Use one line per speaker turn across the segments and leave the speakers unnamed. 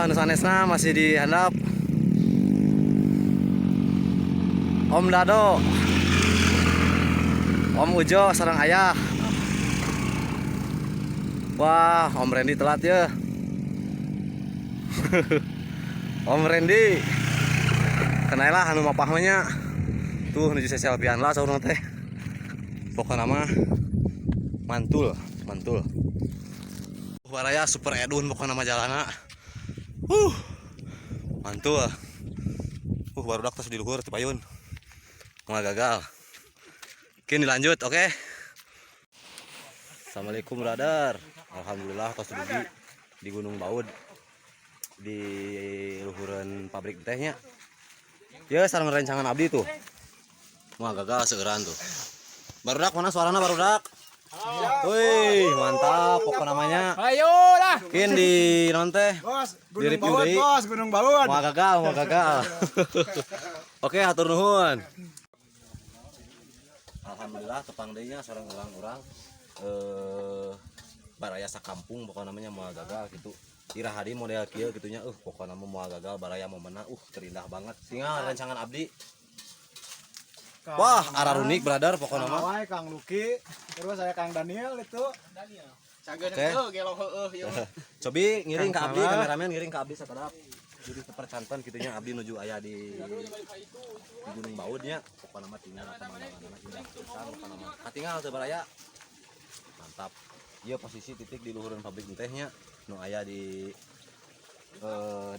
Wah, Nusanesna masih dihandap Om Dado, Om Ujo, sareng ayah. Wah, Om Randy telat ya. Om Randy, kenailah anu mapahnya. Tuh nuju selfiean lah saurang teh. Pokoknya nama mantul. Waraya super edun pokoknya nama jalana. Mantul. Baru dak tos di luhur ti payun. Mau gagal. Kini dilanjut, oke. Assalamualaikum brother. Alhamdulillah tos di Gunung Baud. Di luhuran pabrik tehnya. Ya sareng rencangan abdi tuh. Mau gagal segeran tuh. Barudak mana suarana barudak? Wih, mantap pokok namanya.
Ayo lah.
Kin di non teh.
Bos, Gunung Baud, bos, Gunung Baud.
Mau gagal. Oke, hatur nuhun. Alhamdulillah tepang deui nya sareng urang-urang baraya sakampung pokok namanya mau gagal gitu. Ira hadi model kieu gitunya pokok nama mau gagal baraya mau menang terindah banget. Tinggal rancangan abdi. Wah, ararunik brother pokok nama.
Awai Kang Luki, terus saya Kang Daniel itu. Daniel. Cageun heuh gelo heueuh ieu.
Cobi ngiring ke abdi, kameramen ngiring ke abdi sakedap. Jadi percanton kitunya abdi nuju aya di Gunung Baud nya. Pokok nama tinggal pemandanganna indah pisan pokok nama. Katinggal teu baraya. Mantap. Ieu posisi titik di luhureun pabrik tehnya nu aya di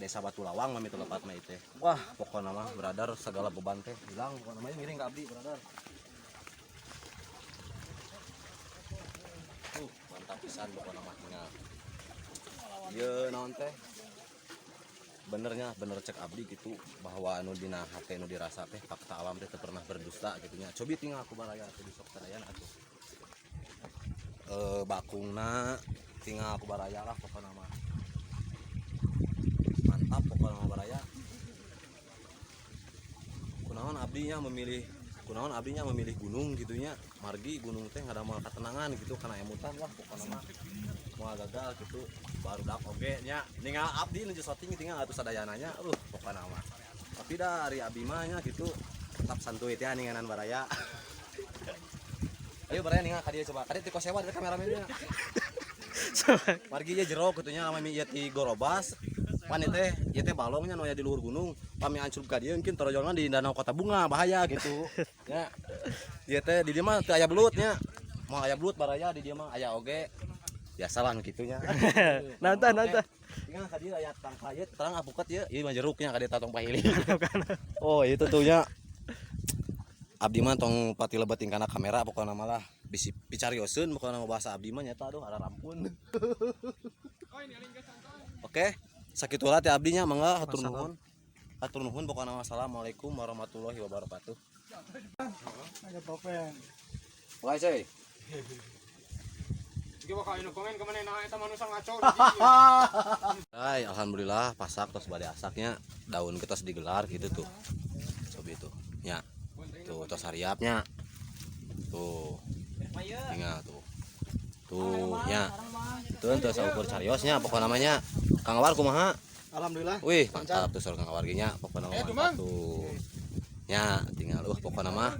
Desa Batu Lawang mami telepat mah teh. Wah, pokokna mah brother segala beban teh hilang pokokna mah ngiring ka abdi brother. Mantap pisan pokokna mah tinggal. Ieu naon teh? Bener cek abdi gitu bahwa anu dina hate anu dirasa teh fakta alam teh teu pernah berdusta gitu nya. Cobi tinggal aku baraya teh di sok tadayan atuh. Bakungna tinggal aku baraya lah pokokna mah. Mantap pokoknya baraya. Kunaon abdinya memilih gunung gitunya. Margi gunung teh ada mal ketenangan gitu karena emutan lah pokoknya mah. Mau gagal gitu baru dak oge nya. Ningal abdi nuju shooting tinggal atuh sadayananya pokoknya mah. Tapi dari abdi mah nya gitu tetap santuy teh ninganan baraya. Ayo baraya ningal ka dieu coba. Kade ti kosewa dari kameramennya. Margi ye jero gitunya lama ieu ti Gorobas. Pan teh ieu teh balongnya nu aya di luhur gunung. Pami ancur ka dieu mungkin torojolna di Danau Kota Bunga bahaya gitu. Nya. Ieu teh di dieu mah teu aya belut nya. Moal aya belut baraya di dieu mah aya oge. Biasalah nu kitu nya. Nanta. Ingat ka dieu aya tang payet, terang apuket ieu. Ieu mah jeruknya ka dieu tong pahili. Oh, itu tuh nya. Abdi mah tong pati lebeting kana kamera pokona mah lah. Bisi picarioseun pokona mah bahasa abdi mah nyata aduh ada rampun. Oke. Sakitulah teh abdinya mangga hatur nuhun pokokna wassalamualaikum warahmatullahi wabarakatuh.
Ada topeng.
Wah coy.
Jika bakal inu komen kemana nah eta manusia ngaco.
Hai, alhamdulillah pasak tos bade asaknya daun kita digelar gitu tuh. Coba itu. Ya. Tuh tos hariapnya. Tuh. Tinggal tuh. Tuh ya. Itu tos ukur cariosnya pokok namanya. Kang Awar kumaha?
Alhamdulillah.
Wih, mantap tuh Kang Awar nya pokokna mantap tuh. Ya, tinggal pokokna mah.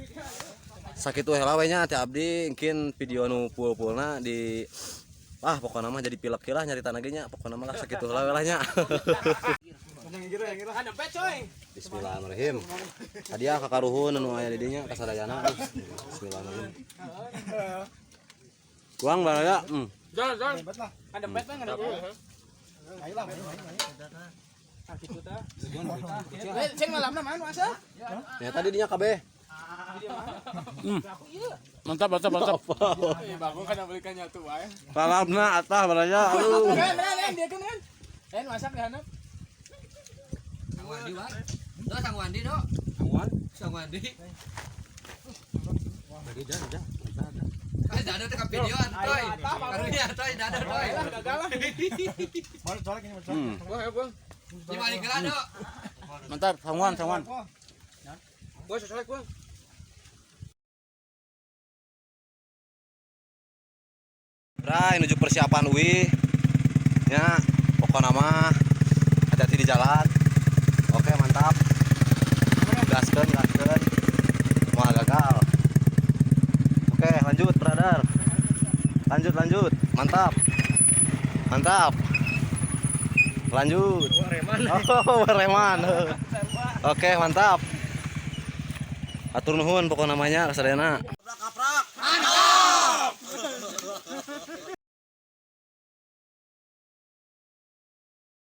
Sakitu heula we nya teh abdi mungkin video nu pul-pulna di pokokna mah jadi pilek heula nyarita ge nya pokokna mah sakitu heula we nya. Bismillahirrahmanirrahim. Hadiah ka karuhun anu aya di dinya kasadayana. Bismillahirrahmanirrahim. Kuang baraya.
Jangan. Ada bet enggak ada. Ayolah, main. Kitu tah. Ceng malamna main masa?
Ya tadi dinya kabeh.
Mantap. Bangun kana belikan nyatu wae.
Salamna atah baraya. Aduh.
Dia kan. Masak di handap. Sang Wandi wae. Do Sang Wandi do. Sang Wandi. Bagi dah. Dada teh ka videoan toy. Karunya toy dada toy. Gagalan. Mau colek ini mau. Bang. Di balik geura do.
Mantap, sangwan.
Bos colek bang.
Rai nuju persiapan wi. Ya, pokokna mah jalan. Oke, mantap. Gaskeun. Wah, gagal. Oke, lanjut, brother. Lanjut. Mantap. Lanjut. Wareman. Oke, mantap. Atur nuhun pokok namanya kasadayana.